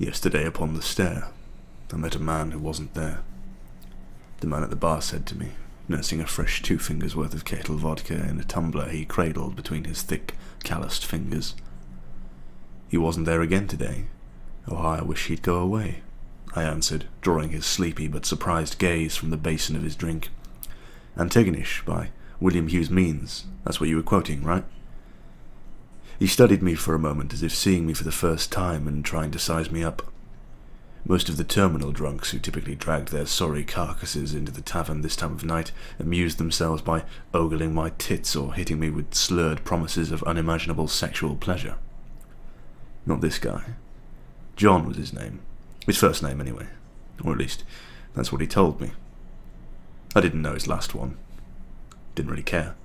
Yesterday upon the stair, I met a man who wasn't there. The man at the bar said to me, nursing a fresh 2 fingers worth of kettle vodka in a tumbler he cradled between his thick, calloused fingers. He wasn't there again today. Oh, how I wish he'd go away, I answered, drawing his sleepy but surprised gaze from the basin of his drink. Antigonish by William Hughes Means, that's what you were quoting, right? He studied me for a moment as if seeing me for the first time and trying to size me up. Most of the terminal drunks who typically dragged their sorry carcasses into the tavern this time of night amused themselves by ogling my tits or hitting me with slurred promises of unimaginable sexual pleasure. Not this guy. John was his name. His first name, anyway. Or at least, that's what he told me. I didn't know his last one. Didn't really care.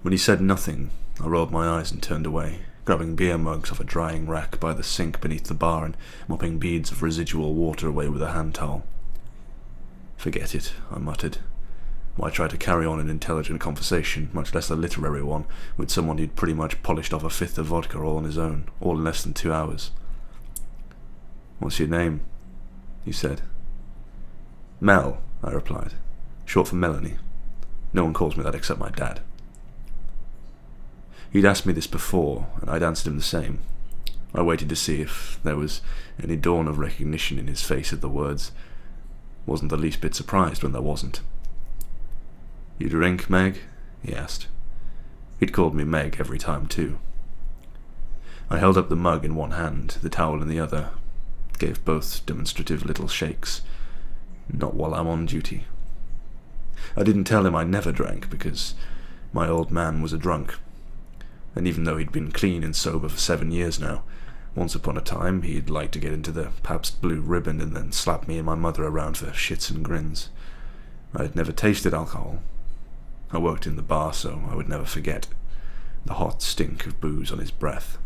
When he said nothing, I rolled my eyes and turned away, grabbing beer mugs off a drying rack by the sink beneath the bar and mopping beads of residual water away with a hand towel. Forget it, I muttered. Why try to carry on an intelligent conversation, much less a literary one, with someone who'd pretty much polished off a fifth of vodka all on his own, all in less than 2 hours? What's your name? He said. Mel, I replied. Short for Melanie. No one calls me that except my dad. He'd asked me this before, and I'd answered him the same. I waited to see if there was any dawn of recognition in his face at the words. Wasn't the least bit surprised when there wasn't. You drink, Meg? He asked. He'd called me Meg every time, too. I held up the mug in one hand, the towel in the other, gave both demonstrative little shakes. Not while I'm on duty. I didn't tell him I never drank, because my old man was a drunk. And even though he'd been clean and sober for 7 years now, once upon a time he'd like to get into the Pabst Blue Ribbon and then slap me and my mother around for shits and grins. I had never tasted alcohol. I worked in the bar, so I would never forget the hot stink of booze on his breath,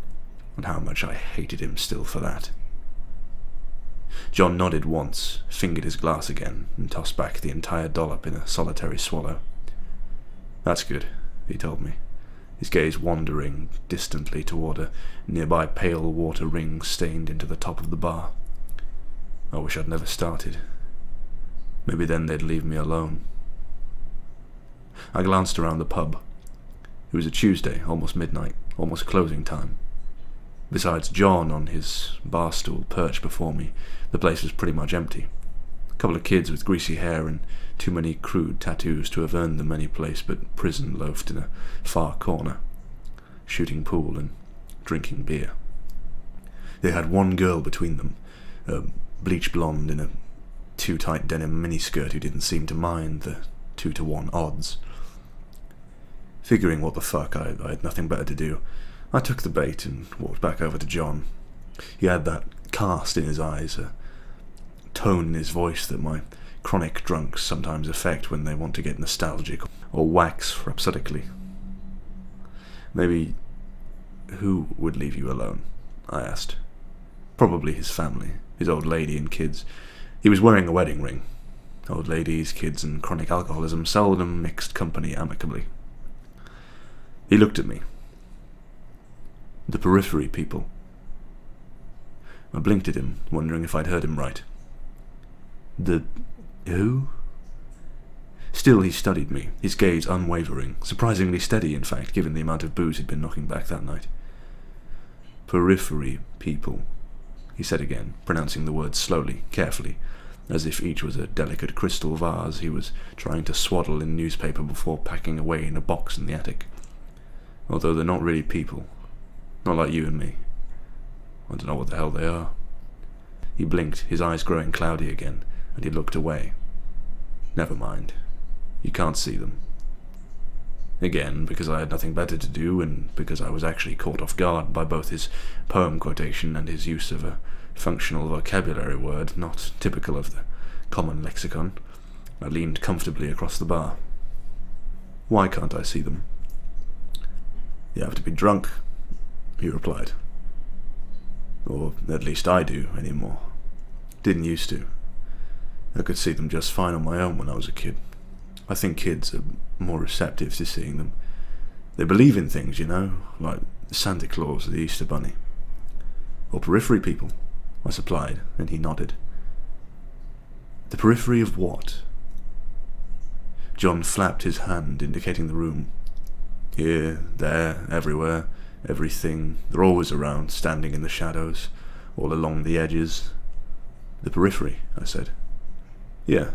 and how much I hated him still for that. John nodded once, fingered his glass again, and tossed back the entire dollop in a solitary swallow. That's good, he told me, his gaze wandering distantly toward a nearby pale water ring stained into the top of the bar. I wish I'd never started. Maybe then they'd leave me alone. I glanced around the pub. It was a Tuesday, almost midnight, almost closing time. Besides John on his bar stool perched before me, the place was pretty much empty. A couple of kids with greasy hair and too many crude tattoos to have earned them any place but prison loafed in a far corner, shooting pool and drinking beer. They had one girl between them, a bleach blonde in a too tight denim miniskirt who didn't seem to mind the 2-to-1 odds. Figuring what the fuck, I had nothing better to do. I took the bait and walked back over to John. He had that cast in his eyes, a tone in his voice that my chronic drunks sometimes affect when they want to get nostalgic or wax rhapsodically. Maybe who would leave you alone? I asked. Probably his family, his old lady and kids. He was wearing a wedding ring. Old ladies, kids, and chronic alcoholism seldom mixed company amicably. He looked at me. The Periphery people. I blinked at him, wondering if I'd heard him right. The who? Still he studied me, his gaze unwavering, surprisingly steady in fact, given the amount of booze he'd been knocking back that night. Periphery people, he said again, pronouncing the words slowly, carefully, as if each was a delicate crystal vase he was trying to swaddle in newspaper before packing away in a box in the attic. Although they're not really people. Not like you and me. I don't know what the hell they are. He blinked, his eyes growing cloudy again, and he looked away. Never mind. You can't see them. Again, because I had nothing better to do, and because I was actually caught off guard by both his poem quotation and his use of a functional vocabulary word not typical of the common lexicon, I leaned comfortably across the bar. Why can't I see them? You have to be drunk, he replied. Or at least I do anymore. Didn't used to. I could see them just fine on my own when I was a kid. I think kids are more receptive to seeing them. They believe in things, you know, like Santa Claus or the Easter Bunny. Or Periphery people. I supplied, and he nodded. The periphery of what? John flapped his hand, indicating the room. Here, there, everywhere, everything. They're always around, standing in the shadows, all along the edges. The periphery, I said. Yeah.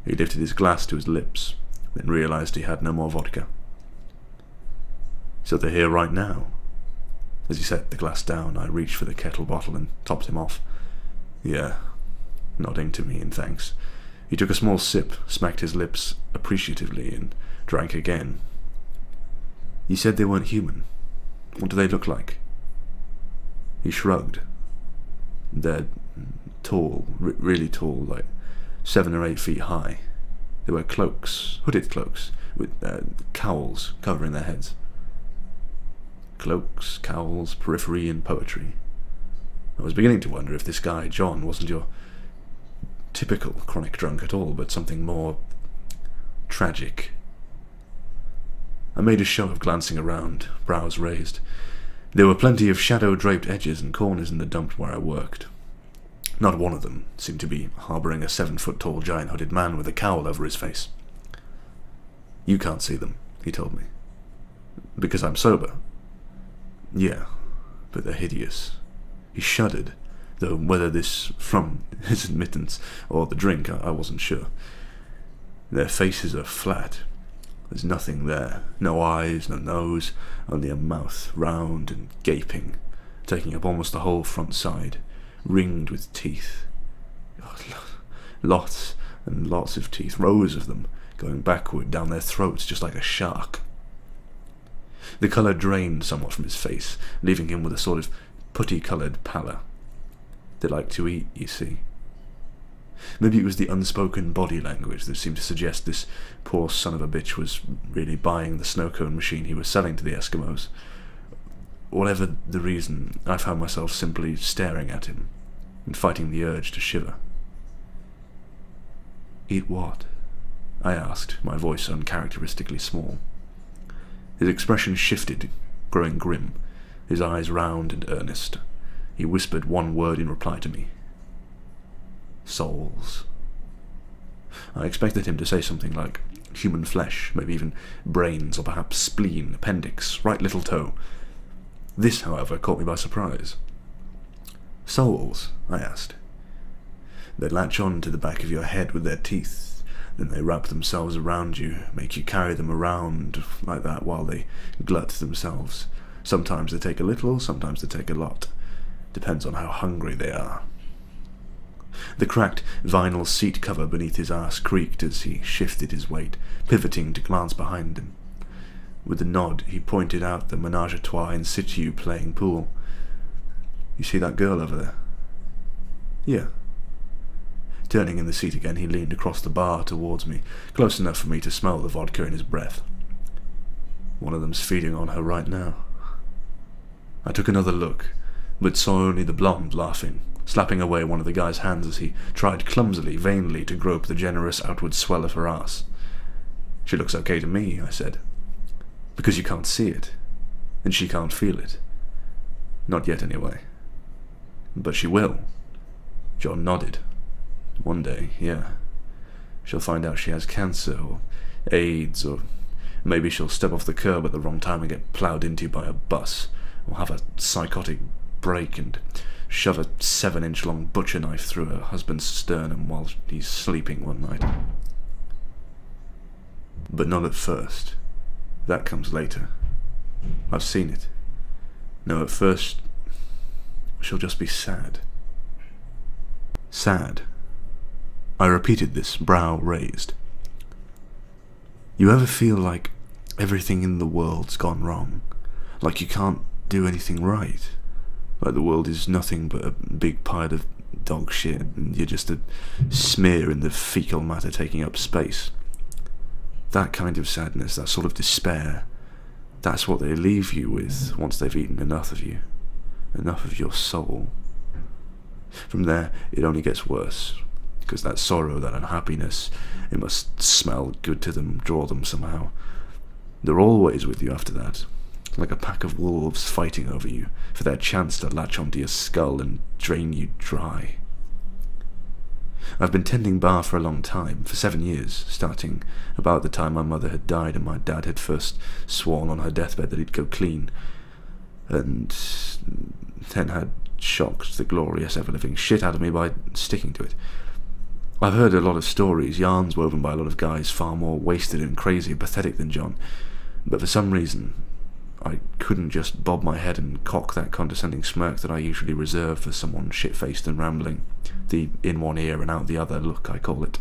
He lifted his glass to his lips, then realized he had no more vodka. So they're here right now. As he set the glass down, I reached for the kettle bottle and topped him off. Yeah, nodding to me in thanks. He took a small sip, smacked his lips appreciatively, and drank again. You said they weren't human. What do they look like? He shrugged. They're tall, really tall, like 7 or 8 feet high. They wear cloaks, hooded cloaks, with cowls covering their heads. Cloaks, cowls, periphery, and poetry. I was beginning to wonder if this guy, John, wasn't your typical chronic drunk at all, but something more tragic. I made a show of glancing around, brows raised. There were plenty of shadow-draped edges and corners in the dump where I worked. Not one of them seemed to be harbouring a 7-foot-tall giant-hooded man with a cowl over his face. You can't see them, he told me. Because I'm sober. Yeah, but they're hideous. He shuddered, though whether this from his admittance or the drink, I wasn't sure. Their faces are flat. There's nothing there. No eyes, no nose, only a mouth, round and gaping, taking up almost the whole front side, ringed with teeth. God, lots and lots of teeth, rows of them, going backward down their throats just like a shark. The colour drained somewhat from his face, leaving him with a sort of putty-coloured pallor. They like to eat, you see. Maybe it was the unspoken body language that seemed to suggest this poor son of a bitch was really buying the snow cone machine he was selling to the Eskimos. Whatever the reason, I found myself simply staring at him and fighting the urge to shiver. Eat what? I asked, my voice uncharacteristically small. His expression shifted, growing grim, his eyes round and earnest. He whispered one word in reply to me. Souls. I expected him to say something like human flesh, maybe even brains, or perhaps spleen, appendix, right little toe. This, however, caught me by surprise. Souls? I asked. They latch on to the back of your head with their teeth. Then they wrap themselves around you, make you carry them around like that while they glut themselves. Sometimes they take a little, sometimes they take a lot. Depends on how hungry they are. The cracked vinyl seat cover beneath his ass creaked as he shifted his weight, pivoting to glance behind him. With a nod, he pointed out the menage a trois in situ playing pool. You see that girl over there? Yeah. Turning in the seat again, he leaned across the bar towards me, close enough for me to smell the vodka in his breath. One of them's feeding on her right now. I took another look, but saw only the blonde laughing, slapping away one of the guy's hands as he tried clumsily, vainly, to grope the generous outward swell of her ass. She looks okay to me, I said. Because you can't see it, and she can't feel it. Not yet, anyway. But she will. John nodded. One day, yeah. She'll find out she has cancer, or AIDS, or maybe she'll step off the curb at the wrong time and get ploughed into by a bus, or have a psychotic break and shove a 7-inch long butcher knife through her husband's sternum while he's sleeping one night. But not at first. That comes later. I've seen it. No, at first, she'll just be sad. Sad. I repeated this, brow raised. You ever feel like everything in the world's gone wrong? Like you can't do anything right? Like the world is nothing but a big pile of dog shit and you're just a smear in the fecal matter taking up space? That kind of sadness, that sort of despair, that's what they leave you with once they've eaten enough of you, enough of your soul. From there, it only gets worse. Because that sorrow, that unhappiness, it must smell good to them, draw them somehow. They're always with you after that, like a pack of wolves fighting over you, for their chance to latch onto your skull and drain you dry. I've been tending bar for a long time, for 7 years, starting about the time my mother had died and my dad had first sworn on her deathbed that he'd go clean, and then had shocked the glorious ever-living shit out of me by sticking to it. I've heard a lot of stories, yarns woven by a lot of guys far more wasted and crazy and pathetic than John, but for some reason I couldn't just bob my head and cock that condescending smirk that I usually reserve for someone shit-faced and rambling, the in one ear and out the other look, I call it.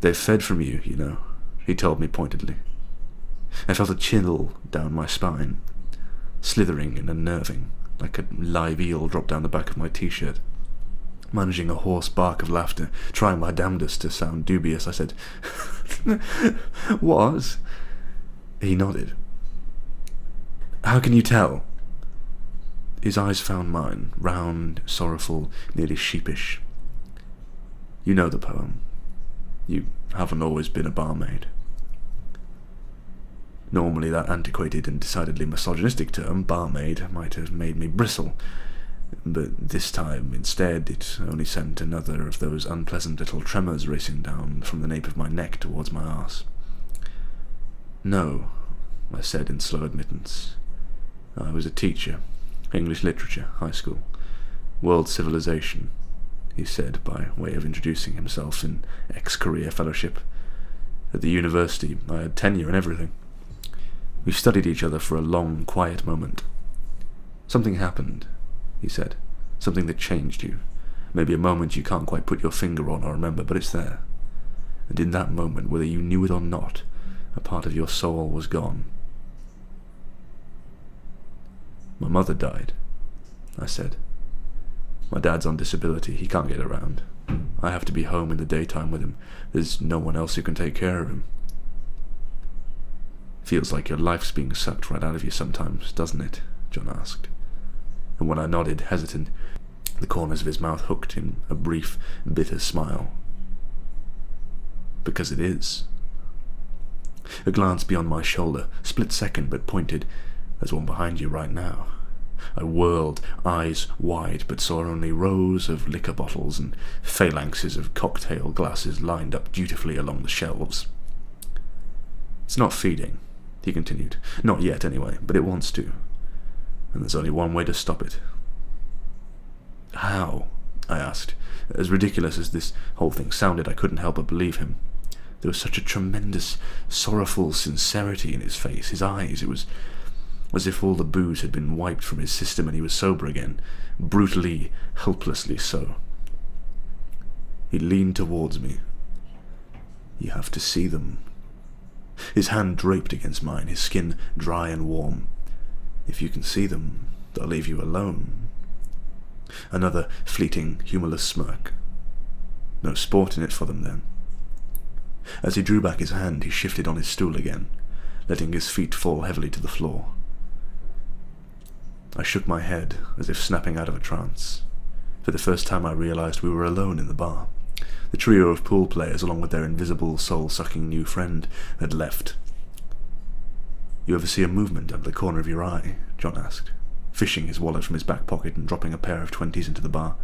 "They've fed from you, you know," he told me pointedly. I felt a chill down my spine, slithering and unnerving, like a live eel dropped down the back of my t-shirt. Managing a hoarse bark of laughter, trying my damnedest to sound dubious, I said, "What?" He nodded. "How can you tell?" His eyes found mine, round, sorrowful, nearly sheepish. "You know the poem. You haven't always been a barmaid." Normally that antiquated and decidedly misogynistic term, barmaid, might have made me bristle, but this time, instead, it only sent another of those unpleasant little tremors racing down from the nape of my neck towards my arse. "No," I said in slow admittance. "I was a teacher. English literature, high school. World civilization," he said, by way of introducing himself in ex-career fellowship. "At the university, I had tenure and everything." We studied each other for a long, quiet moment. "Something happened," he said. "Something that changed you. Maybe a moment you can't quite put your finger on or remember, but it's there. And in that moment, whether you knew it or not, a part of your soul was gone." "My mother died," I said. "My dad's on disability. He can't get around. I have to be home in the daytime with him. There's no one else who can take care of him." "Feels like your life's being sucked right out of you sometimes, doesn't it?" John asked. And when I nodded, hesitant, the corners of his mouth hooked in a brief, bitter smile. "Because it is." A glance beyond my shoulder, split second but pointed. "There's one behind you right now." I whirled, eyes wide, but saw only rows of liquor bottles and phalanxes of cocktail glasses lined up dutifully along the shelves. "It's not feeding," he continued. "Not yet, anyway, but it wants to. And there's only one way to stop it." "How?" I asked. As ridiculous as this whole thing sounded, I couldn't help but believe him. There was such a tremendous, sorrowful sincerity in his face, his eyes. It was as if all the booze had been wiped from his system and he was sober again, brutally, helplessly so. He leaned towards me. "You have to see them." His hand draped against mine, his skin dry and warm. "If you can see them, they'll leave you alone." Another fleeting, humorless smirk. "No sport in it for them, then." As he drew back his hand, he shifted on his stool again, letting his feet fall heavily to the floor. I shook my head, as if snapping out of a trance. For the first time I realized we were alone in the bar. The trio of pool players, along with their invisible, soul-sucking new friend, had left. "You ever see a movement under the corner of your eye?" John asked, fishing his wallet from his back pocket and dropping a pair of 20s into the bar.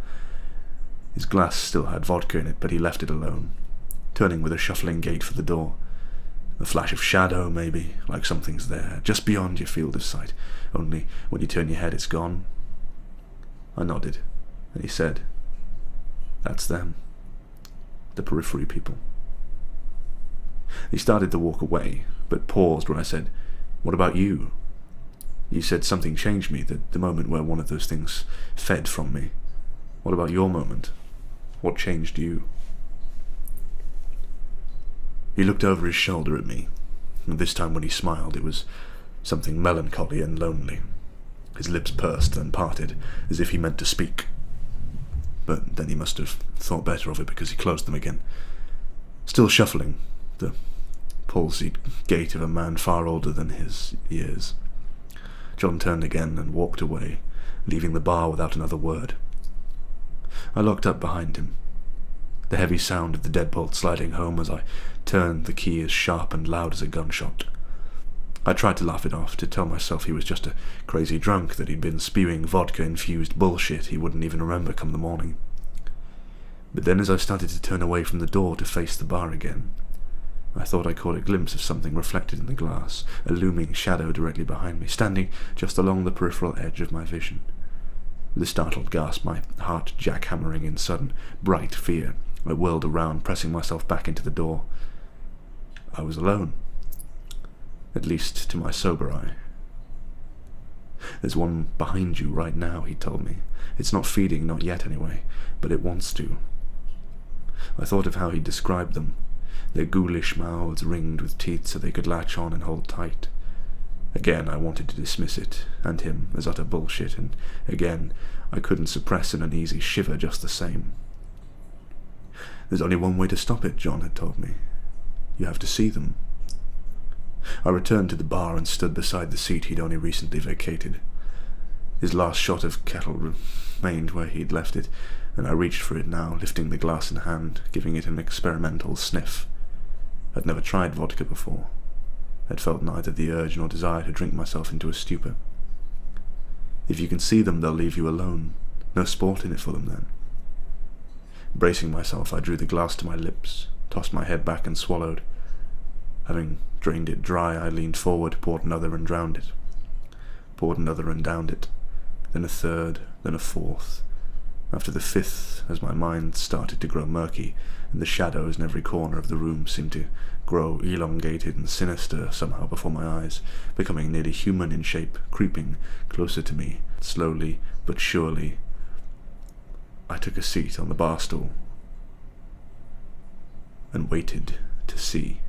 His glass still had vodka in it, but he left it alone, turning with a shuffling gait for the door. A flash of shadow, maybe, like something's there, just beyond your field of sight, only when you turn your head it's gone. I nodded, and he said, "That's them. The Periphery people." He started to walk away, but paused when I said, "What about you? You said something changed me, the moment where one of those things fed from me. What about your moment? What changed you?" He looked over his shoulder at me, and this time when he smiled it was something melancholy and lonely. His lips pursed, then parted, as if he meant to speak. But then he must have thought better of it because he closed them again. Still shuffling, the palsied gait of a man far older than his years. John turned again and walked away, leaving the bar without another word. I locked up behind him. The heavy sound of the deadbolt sliding home as I turned the key as sharp and loud as a gunshot. I tried to laugh it off, to tell myself he was just a crazy drunk, that he'd been spewing vodka-infused bullshit he wouldn't even remember come the morning. But then as I started to turn away from the door to face the bar again, I thought I caught a glimpse of something reflected in the glass, a looming shadow directly behind me, standing just along the peripheral edge of my vision. With a startled gasp, my heart jackhammering in sudden, bright fear, I whirled around, pressing myself back into the door. I was alone. At least to my sober eye. "There's one behind you right now," he told me. "It's not feeding, not yet anyway, but it wants to." I thought of how he described them, their ghoulish mouths ringed with teeth so they could latch on and hold tight. Again I wanted to dismiss it, and him, as utter bullshit, and again I couldn't suppress an uneasy shiver just the same. "There's only one way to stop it," John had told me. "You have to see them." I returned to the bar and stood beside the seat he'd only recently vacated. His last shot of kettle remained where he'd left it, and I reached for it now, lifting the glass in hand, giving it an experimental sniff. I'd never tried vodka before. I'd felt neither the urge nor desire to drink myself into a stupor. If you can see them, they'll leave you alone. No sport in it for them, then. Bracing myself, I drew the glass to my lips, tossed my head back and swallowed. Having drained it dry, I leaned forward, poured another and drowned it. Poured another and downed it. Then a third, then a fourth. After the fifth, as my mind started to grow murky, and the shadows in every corner of the room seemed to grow elongated and sinister somehow before my eyes, becoming nearly human in shape, creeping closer to me, slowly but surely, I took a seat on the bar stool and waited to see.